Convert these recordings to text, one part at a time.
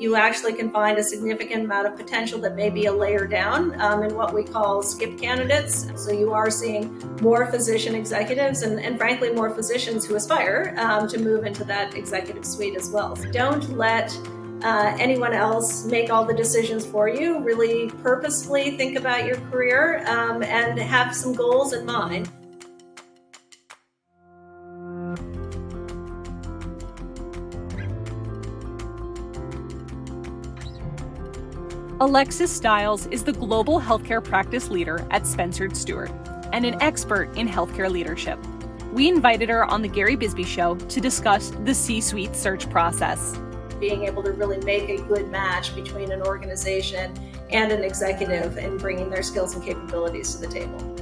you actually can find a significant amount of potential that may be a layer down in what we call skip candidates. So you are seeing more physician executives and frankly, more physicians who aspire to move into that executive suite as well. Don't let anyone else make all the decisions for you. Really purposefully think about your career and have some goals in mind. Alexis Stiles is the global healthcare practice leader at Spencer Stuart and an expert in healthcare leadership. We invited her on the Gary Bisbee Show to discuss the C-suite search process. Being able to really make a good match between an organization and an executive in bringing their skills and capabilities to the table.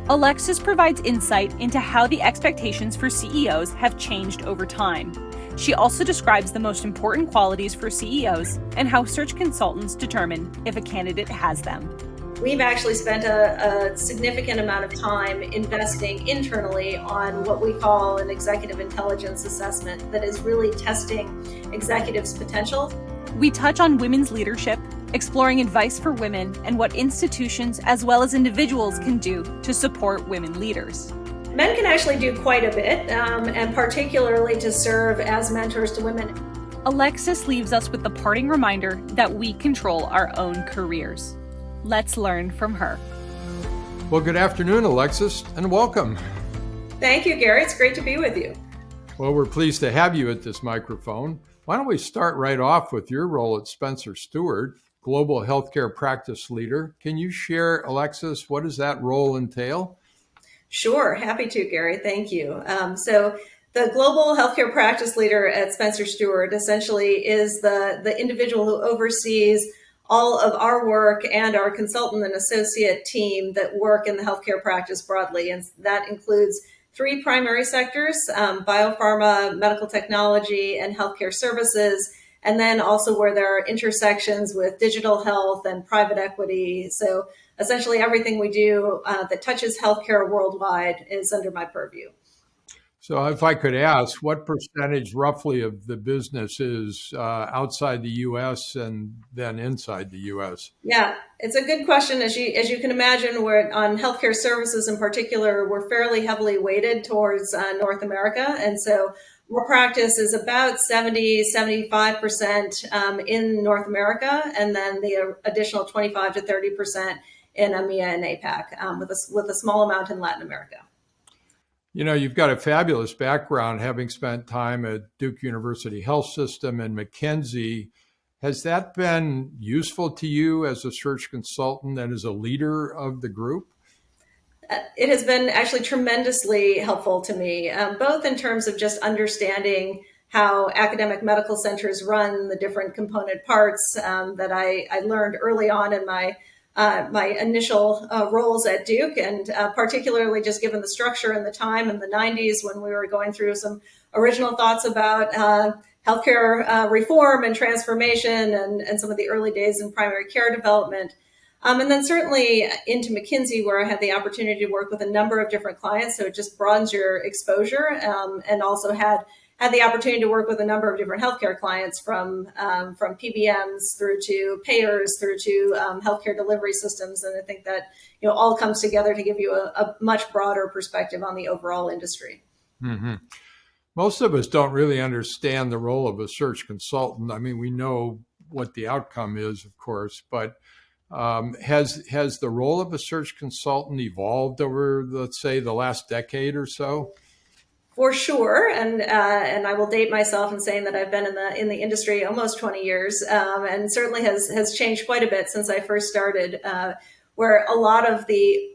Alexis provides insight into how the expectations for CEOs have changed over time. She also describes the most important qualities for CEOs and how search consultants determine if a candidate has them. We've actually spent a significant amount of time investing internally on what we call an executive intelligence assessment that is really testing executives' potential. We touch on women's leadership, exploring advice for women and what institutions as well as individuals can do to support women leaders. Men can actually do quite a bit, and particularly to serve as mentors to women. Alexis leaves us with the parting reminder that we control our own careers. Let's learn from her. Well, good afternoon, Alexis, and welcome. Thank you, Gary. It's great to be with you. Well, we're pleased to have you at this microphone. Why don't we start right off with your role at Spencer Stuart, Global Healthcare Practice Leader. Can you share, Alexis, what does that role entail? Sure. Happy to, Gary. Thank you. So the Global Healthcare Practice Leader at Spencer Stuart essentially is the individual who oversees all of our work and our consultant and associate team that work in the healthcare practice broadly. And that includes three primary sectors, biopharma, medical technology, and healthcare services. And then also where there are intersections with digital health and private equity. So essentially everything we do that touches healthcare worldwide is under my purview. So if I could ask, what percentage roughly of the business is outside the U.S. and then inside the U.S.? Yeah, it's a good question. As you can imagine, we're on healthcare services in particular, we're fairly heavily weighted towards North America. And so our practice is about 75% in North America, and then the additional 25 to 30% in EMEA and APAC, with a small amount in Latin America. You know, you've got a fabulous background, having spent time at Duke University Health System and McKinsey. Has that been useful to you as a search consultant and as a leader of the group? It has been actually tremendously helpful to me, both in terms of just understanding how academic medical centers run, the different component parts that I learned early on in my initial roles at Duke, and particularly just given the structure and the time in the 90s when we were going through some original thoughts about healthcare reform and transformation and some of the early days in primary care development. And then certainly into McKinsey, where I had the opportunity to work with a number of different clients. So it just broadens your exposure, and also had the opportunity to work with a number of different healthcare clients from PBMs through to payers, through to healthcare delivery systems. And I think that, all comes together to give you a much broader perspective on the overall industry. Mm-hmm. Most of us don't really understand the role of a search consultant. I mean, we know what the outcome is, of course, but has the role of a search consultant evolved over, let's say, the last decade or so? For sure, and I will date myself in saying that I've been in the industry almost 20 years, and certainly has changed quite a bit since I first started. Where a lot of the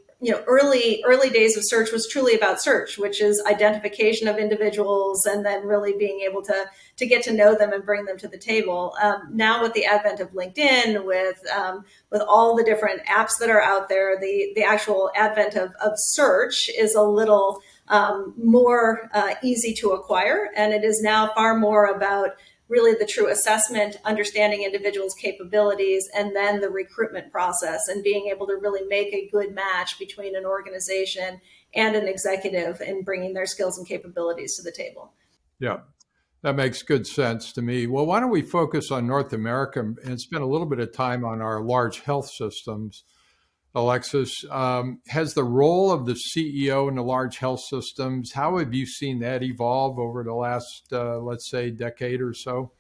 early days of search was truly about search, which is identification of individuals and then really being able to get to know them and bring them to the table. Now with the advent of LinkedIn, with all the different apps that are out there, the actual advent of search is a little more easy to acquire. And it is now far more about really the true assessment, understanding individuals' capabilities, and then the recruitment process and being able to really make a good match between an organization and an executive in bringing their skills and capabilities to the table. Yeah. That makes good sense to me. Well, why don't we focus on North America and spend a little bit of time on our large health systems? Alexis, has the role of the CEO in the large health systems, how have you seen that evolve over the last, let's say, decade or so?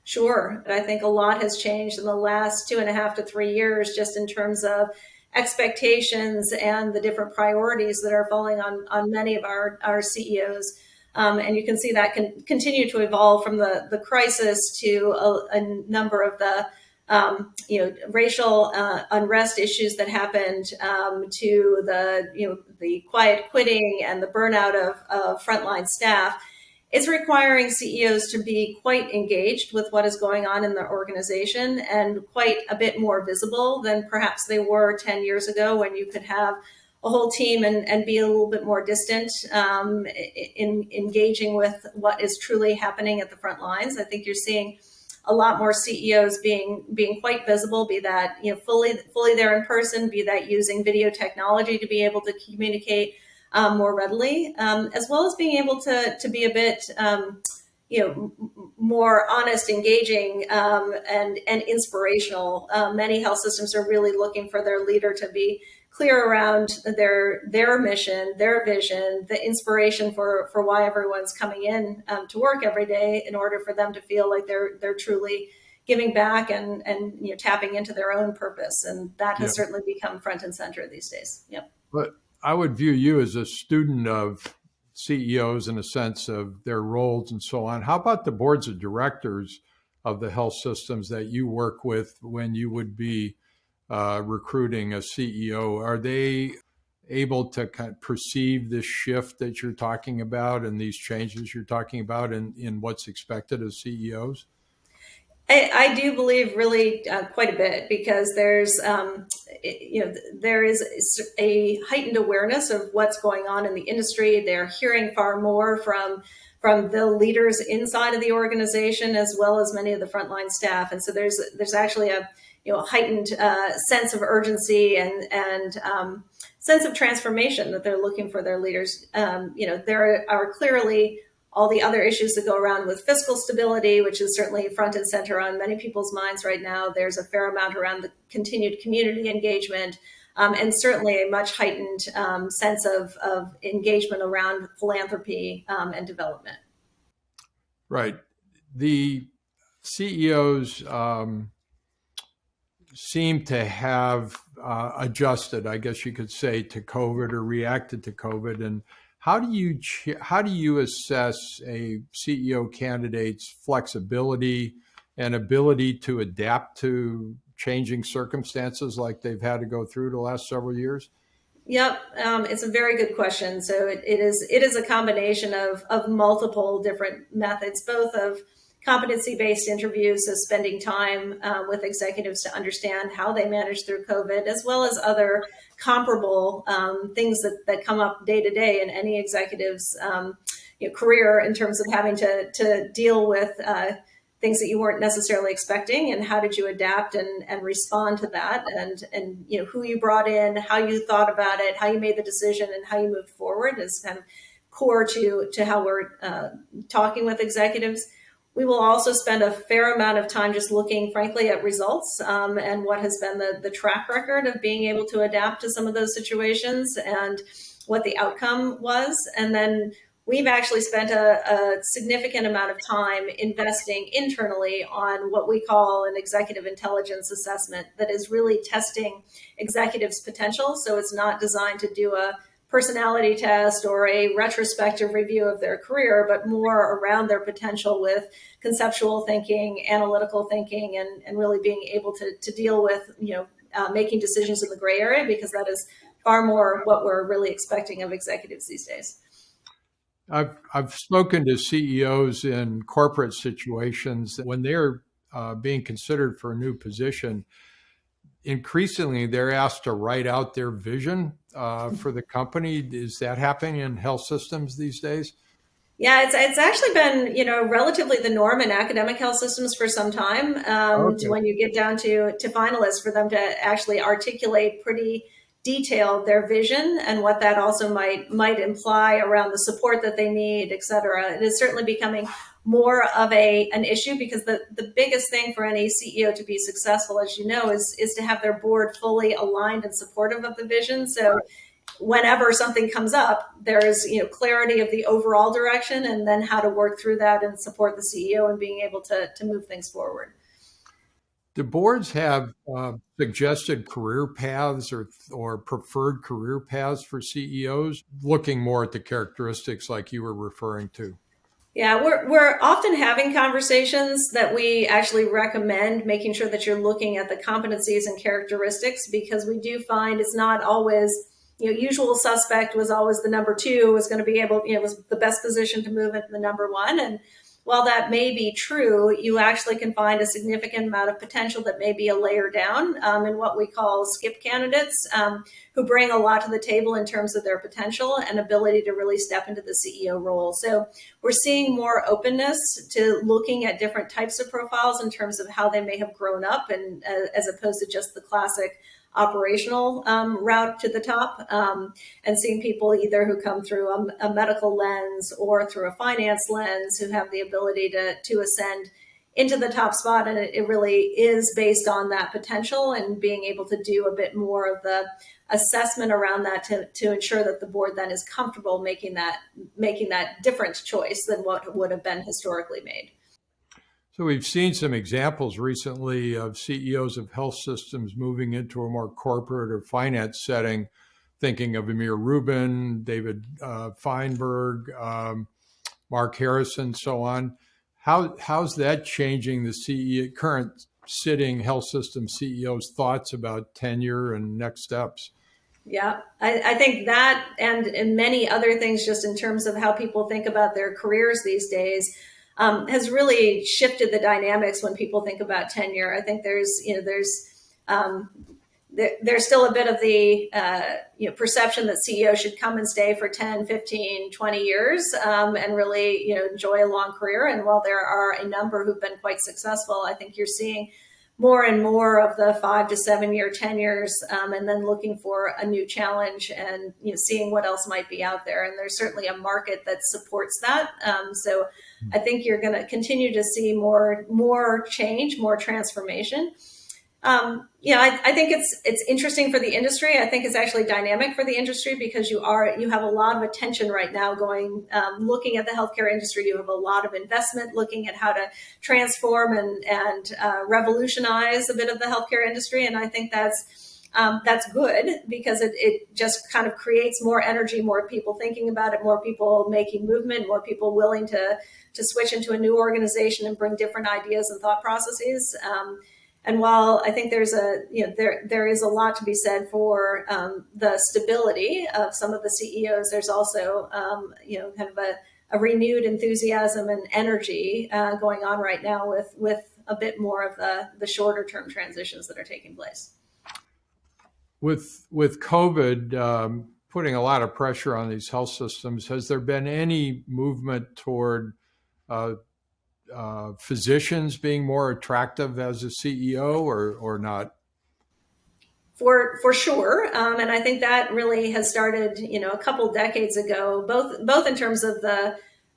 Sure. I think a lot has changed in the last 2.5 to 3 years, just in terms of expectations and the different priorities that are falling on many of our CEOs. And you can see that can continue to evolve from the crisis to a number of the racial unrest issues that happened, to the quiet quitting and the burnout of frontline staff. It's requiring CEOs to be quite engaged with what is going on in their organization and quite a bit more visible than perhaps they were 10 years ago, when you could have a whole team and be a little bit more distant, in engaging with what is truly happening at the front lines. I think you're seeing a lot more CEOs being quite visible, be that fully there in person, be that using video technology to be able to communicate more readily, as well as being able to be a bit more honest, engaging, and inspirational. Many health systems are really looking for their leader to be clear around their mission, their vision, the inspiration for why everyone's coming in to work every day, in order for them to feel like they're truly giving back and tapping into their own purpose. And that Yeah. has certainly become front and center these days. Yep. But I would view you as a student of CEOs in a sense of their roles and so on. How about the boards of directors of the health systems that you work with when you would be recruiting a CEO? Are they able to kind of perceive this shift that you're talking about and these changes you're talking about in what's expected of CEOs? I do believe really quite a bit, because there is a heightened awareness of what's going on in the industry. They're hearing far more from the leaders inside of the organization, as well as many of the frontline staff. And so there's actually a heightened sense of urgency and sense of transformation that they're looking for their leaders. There are clearly all the other issues that go around with fiscal stability, which is certainly front and center on many people's minds right now. There's a fair amount around the continued community engagement, and certainly a much heightened sense of engagement around philanthropy and development. Right. The CEOs seem to have adjusted, I guess you could say, to COVID or reacted to COVID. And how do you assess a CEO candidate's flexibility and ability to adapt to changing circumstances like they've had to go through the last several years? Yep, it's a very good question. So it is a combination of multiple different methods, both of competency-based interviews, so spending time with executives to understand how they manage through COVID, as well as other comparable things that come up day to day in any executive's career, in terms of having to deal with things that you weren't necessarily expecting, and how did you adapt and respond to that, and who you brought in, how you thought about it, how you made the decision, and how you moved forward is kind of core to how we're talking with executives. We will also spend a fair amount of time just looking, frankly, at results, and what has been the track record of being able to adapt to some of those situations, and what the outcome was. And then we've actually spent a significant amount of time investing internally on what we call an executive intelligence assessment, that is really testing executives' potential. So it's not designed to do a personality test or a retrospective review of their career, but more around their potential with conceptual thinking, analytical thinking, and really being able to deal with making decisions in the gray area, because that is far more what we're really expecting of executives these days. I've spoken to CEOs in corporate situations when they're being considered for a new position. Increasingly, they're asked to write out their vision for the company. Is that happening in health systems these days? Yeah, it's actually been relatively the norm in academic health systems for some time. Okay. When you get down to finalists, for them to actually articulate pretty detailed their vision, and what that also might imply around the support that they need, et cetera. It is certainly becoming more of an issue, because the biggest thing for any CEO to be successful, as you know, is to have their board fully aligned and supportive of the vision. So whenever something comes up, there is clarity of the overall direction, and then how to work through that and support the CEO and being able to move things forward. Do boards have suggested career paths or preferred career paths for CEOs, looking more at the characteristics like you were referring to? Yeah, we're often having conversations that we actually recommend making sure that you're looking at the competencies and characteristics, because we do find it's not always, usual suspect was always the number two, was going to be able, was the best position to move into the number one. And while that may be true, you actually can find a significant amount of potential that may be a layer down in what we call skip candidates, who bring a lot to the table in terms of their potential and ability to really step into the CEO role. So we're seeing more openness to looking at different types of profiles in terms of how they may have grown up, and as opposed to just the classic operational route to the top, and seeing people either who come through a medical lens or through a finance lens, who have the ability to ascend into the top spot. And it really is based on that potential and being able to do a bit more of the assessment around that to ensure that the board then is comfortable making that different choice than what would have been historically made. So we've seen some examples recently of CEOs of health systems moving into a more corporate or finance setting, thinking of Amir Rubin, David Feinberg, Mark Harrison, so on. How's that changing the current sitting health system CEOs' thoughts about tenure and next steps? Yeah, I think that and many other things, just in terms of how people think about their careers these days, has really shifted the dynamics when people think about tenure. I think there's still a bit of the perception that CEOs should come and stay for 10, 15, 20 years and really enjoy a long career. And while there are a number who've been quite successful, I think you're seeing more and more of the 5 to 7 year tenures, and then looking for a new challenge and seeing what else might be out there. And there's certainly a market that supports that. So I think you're going to continue to see more change, more transformation. I think it's interesting for the industry. I think it's actually dynamic for the industry, because you have a lot of attention right now going, looking at the healthcare industry. You have a lot of investment looking at how to transform and revolutionize a bit of the healthcare industry. And I think that's good, because it just kind of creates more energy, more people thinking about it, more people making movement, more people willing to switch into a new organization and bring different ideas and thought processes. And while I think there is a lot to be said for the stability of some of the CEOs, there's also kind of a renewed enthusiasm and energy going on right now with a bit more of the shorter term transitions that are taking place. With COVID putting a lot of pressure on these health systems, has there been any movement toward physicians being more attractive as a CEO or not? For sure, and I think that really has started, a couple decades ago. Both in terms of the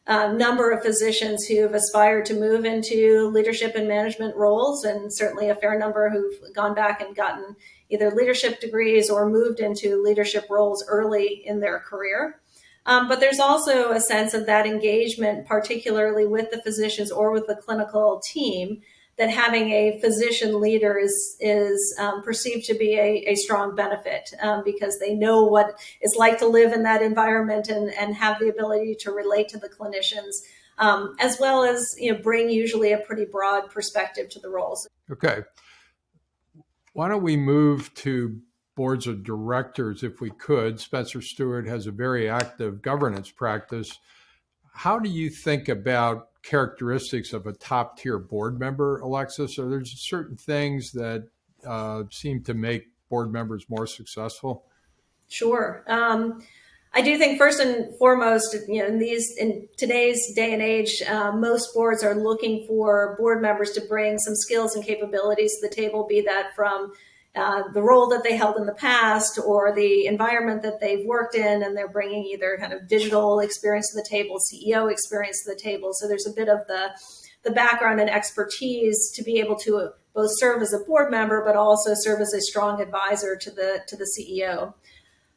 number of physicians who've aspired to move into leadership and management roles, and certainly a fair number who've gone back and gotten either leadership degrees or moved into leadership roles early in their career. But there's also a sense of that engagement, particularly with the physicians or with the clinical team, that having a physician leader is perceived to be a strong benefit, because they know what it's like to live in that environment and have the ability to relate to the clinicians, as well as bring usually a pretty broad perspective to the roles. Okay. Why don't we move to boards of directors, if we could? Spencer Stuart has a very active governance practice. How do you think about characteristics of a top-tier board member, Alexis? Are there certain things that seem to make board members more successful? Sure. I do think first and foremost, in today's day and age, most boards are looking for board members to bring some skills and capabilities to the table, be that from the role that they held in the past or the environment that they've worked in, and they're bringing either kind of digital experience to the table, CEO experience to the table. So there's a bit of the background and expertise to be able to both serve as a board member, but also serve as a strong advisor to the CEO.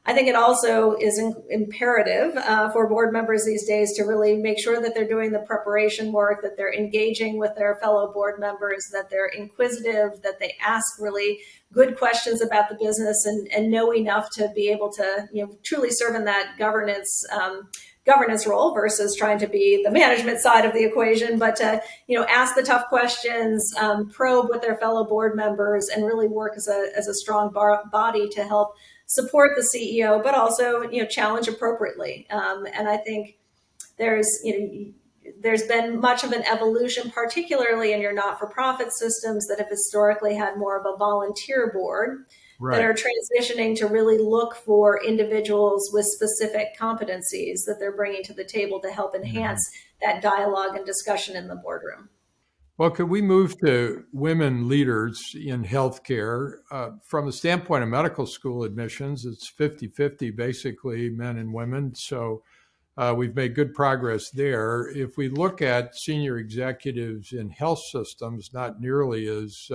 I think it also is imperative for board members these days to really make sure that they're doing the preparation work, that they're engaging with their fellow board members, that they're inquisitive, that they ask really good questions about the business and know enough to be able to truly serve in that governance role versus trying to be the management side of the equation, but to ask the tough questions, probe with their fellow board members, and really work as a strong body to help support the CEO, but also challenge appropriately. And I think there's been much of an evolution, particularly in your not-for-profit systems that have historically had more of a volunteer board. Right. That are transitioning to really look for individuals with specific competencies that they're bringing to the table to help enhance that dialogue and discussion in the boardroom. Well, could we move to women leaders in healthcare? From the standpoint of medical school admissions, it's 50-50, basically, men and women. So we've made good progress there. If we look at senior executives in health systems, not nearly as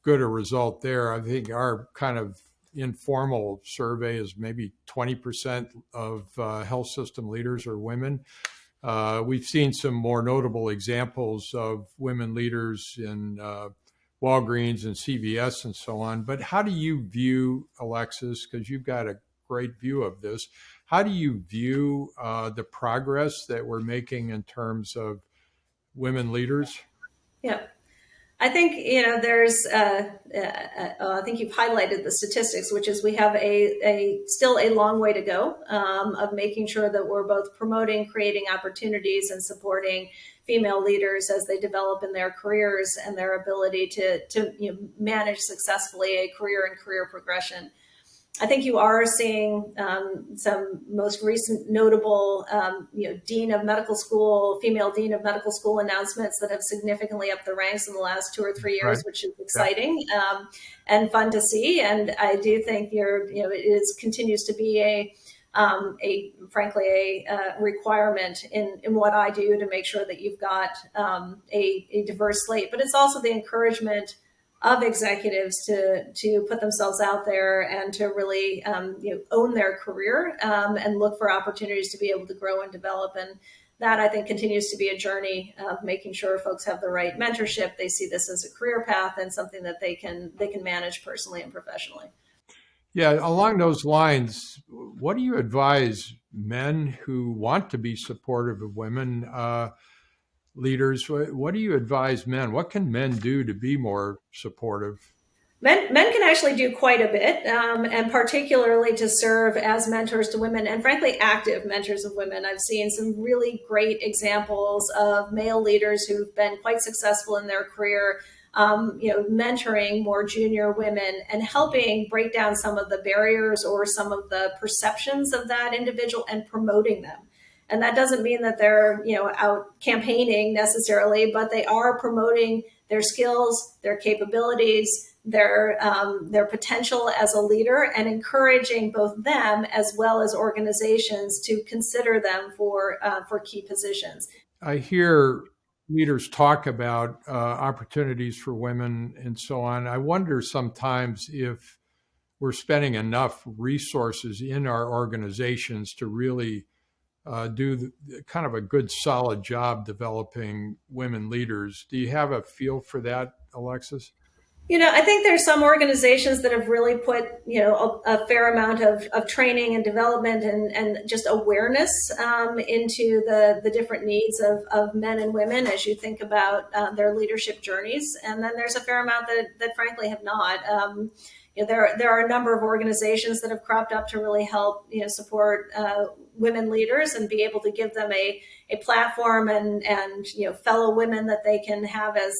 good a result there. I think our kind of informal survey is maybe 20% of health system leaders are women. We've seen some more notable examples of women leaders in Walgreens and CVS and so on. But how do you view, Alexis, because you've got a great view of this, how do you view the progress that we're making in terms of women leaders? Yeah. I think, there's, I think you've highlighted the statistics, which is we have still a long way to go of making sure that we're both promoting, creating opportunities, and supporting female leaders as they develop in their careers and their ability to manage successfully a career and career progression. I think you are seeing some most recent notable, dean of medical school, female dean of medical school announcements that have significantly upped the ranks in the last 2 or 3 years, right. Which is exciting and fun to see. And I do think it continues to be frankly a requirement in what I do to make sure that you've got a diverse slate. But it's also the encouragement of executives to put themselves out there and to really own their career and look for opportunities to be able to grow and develop. And that, I think, continues to be a journey of making sure folks have the right mentorship. They see this as a career path and something that they can manage personally and professionally. Yeah, along those lines, what do you advise men who want to be supportive of women leaders? What do you advise men? What can men do to be more supportive? Men can actually do quite a bit, and particularly to serve as mentors to women, and frankly, active mentors of women. I've seen some really great examples of male leaders who've been quite successful in their career, mentoring more junior women and helping break down some of the barriers or some of the perceptions of that individual and promoting them. And that doesn't mean that they're, out campaigning necessarily, but they are promoting their skills, their capabilities, their potential as a leader, and encouraging both them as well as organizations to consider them for key positions. I hear leaders talk about opportunities for women and so on. I wonder sometimes if we're spending enough resources in our organizations to really do kind of a good, solid job developing women leaders. Do you have a feel for that, Alexis? I think there's some organizations that have really put, a fair amount of training and development and just awareness into the different needs of men and women as you think about their leadership journeys. And then there's a fair amount that frankly have not. There are a number of organizations that have cropped up to really help, support women leaders and be able to give them a platform and fellow women that they can have as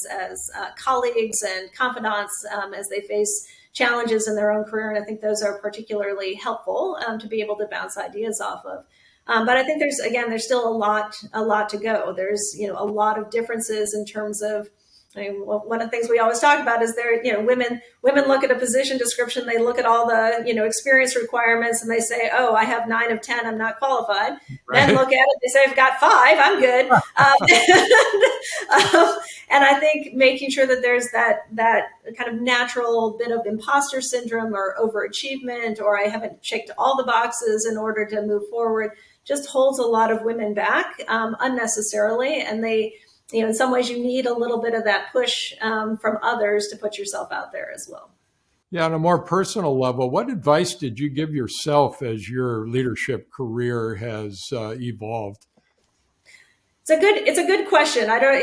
colleagues and confidants as they face challenges in their own career. And I think those are particularly helpful to be able to bounce ideas off of. But I think there's still a lot to go. There's, a lot of differences in terms of I mean, one of the things we always talk about is women look at a position description, they look at all the, experience requirements, and they say, oh, I have 9 of 10, I'm not qualified. Right. Men look at it, they say, I've got 5, I'm good. And I think making sure that there's that kind of natural bit of imposter syndrome or overachievement, or I haven't checked all the boxes in order to move forward, just holds a lot of women back unnecessarily. And they, in some ways, you need a little bit of that push from others to put yourself out there as well. Yeah, on a more personal level, what advice did you give yourself as your leadership career has evolved? It's a good question. I don't,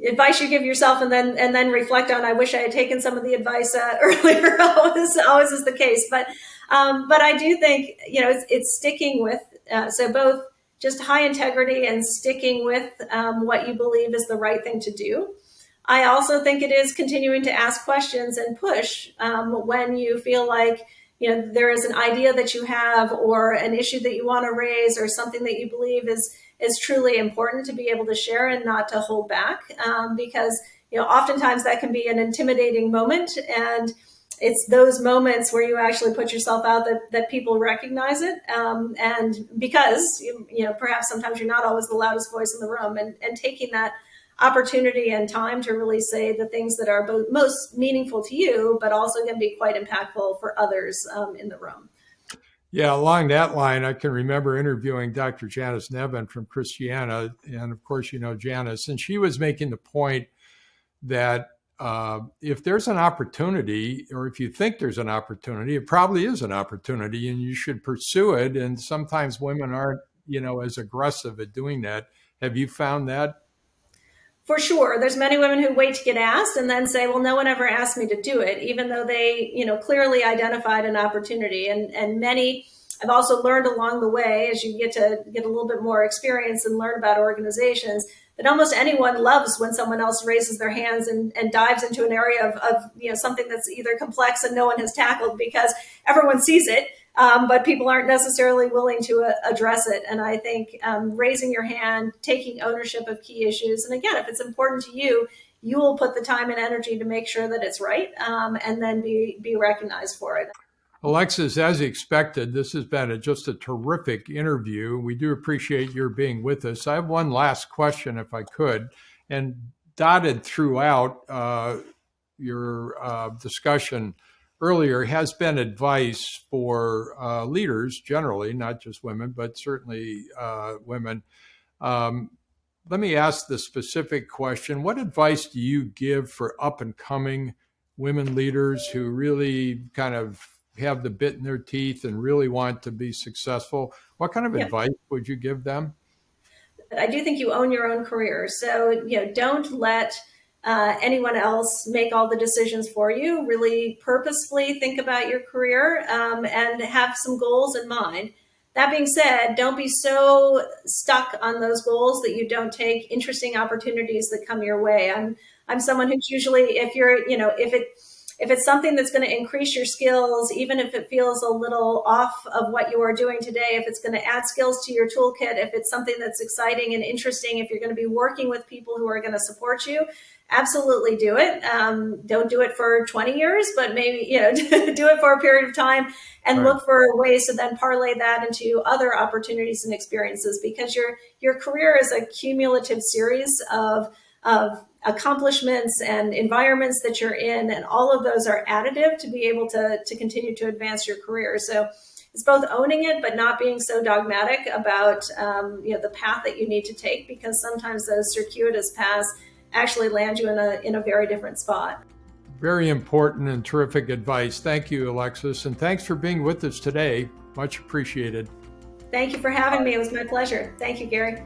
advice you give yourself and then reflect on. I wish I had taken some of the advice earlier. Always is the case, but I do think it's sticking with so both just high integrity and sticking with what you believe is the right thing to do. I also think it is continuing to ask questions and push when you feel like there is an idea that you have or an issue that you want to raise or something that you believe is truly important to be able to share and not to hold back, because oftentimes that can be an intimidating moment, and it's those moments where you actually put yourself out that people recognize it, and because perhaps sometimes you're not always the loudest voice in the room, and taking that opportunity and time to really say the things that are both most meaningful to you, but also going to be quite impactful for others in the room. Yeah, along that line, I can remember interviewing Dr. Janice Nevin from Christiana. And of course, Janice, and she was making the point that if there's an opportunity, or if you think there's an opportunity, it probably is an opportunity and you should pursue it. And sometimes women aren't, as aggressive at doing that. Have you found that? For sure. There's many women who wait to get asked and then say, well, no one ever asked me to do it, even though they, clearly identified an opportunity. And many have also learned along the way, as you get a little bit more experience and learn about organizations, that almost anyone loves when someone else raises their hands and dives into an area of something that's either complex and no one has tackled, because everyone sees it. But people aren't necessarily willing to address it. And I think raising your hand, taking ownership of key issues. And again, if it's important to you, you will put the time and energy to make sure that it's right, and then be recognized for it. Alexis, as expected, this has been just a terrific interview. We do appreciate your being with us. I have one last question, if I could, and dotted throughout your discussion earlier has been advice for leaders generally, not just women, but certainly women. Let me ask the specific question. What advice do you give for up and coming women leaders who really kind of have the bit in their teeth and really want to be successful? What kind of advice would you give them? I do think you own your own career. So, don't let anyone else make all the decisions for you. Really purposefully think about your career and have some goals in mind. That being said, don't be so stuck on those goals that you don't take interesting opportunities that come your way. I'm someone who's usually, if it's something that's going to increase your skills, even if it feels a little off of what you are doing today, if it's going to add skills to your toolkit, if it's something that's exciting and interesting, if you're going to be working with people who are going to support you, absolutely do it. Don't do it for 20 years, but maybe, do it for a period of time and look for ways to then parlay that into other opportunities and experiences, because your career is a cumulative series of accomplishments and environments that you're in, and all of those are additive to be able to continue to advance your career. So it's both owning it, but not being so dogmatic about the path that you need to take, because sometimes those circuitous paths actually land you in a very different spot. Very important and terrific advice. Thank you, Alexis, and thanks for being with us today. Much appreciated. Thank you for having me. It was my pleasure. Thank you, Gary.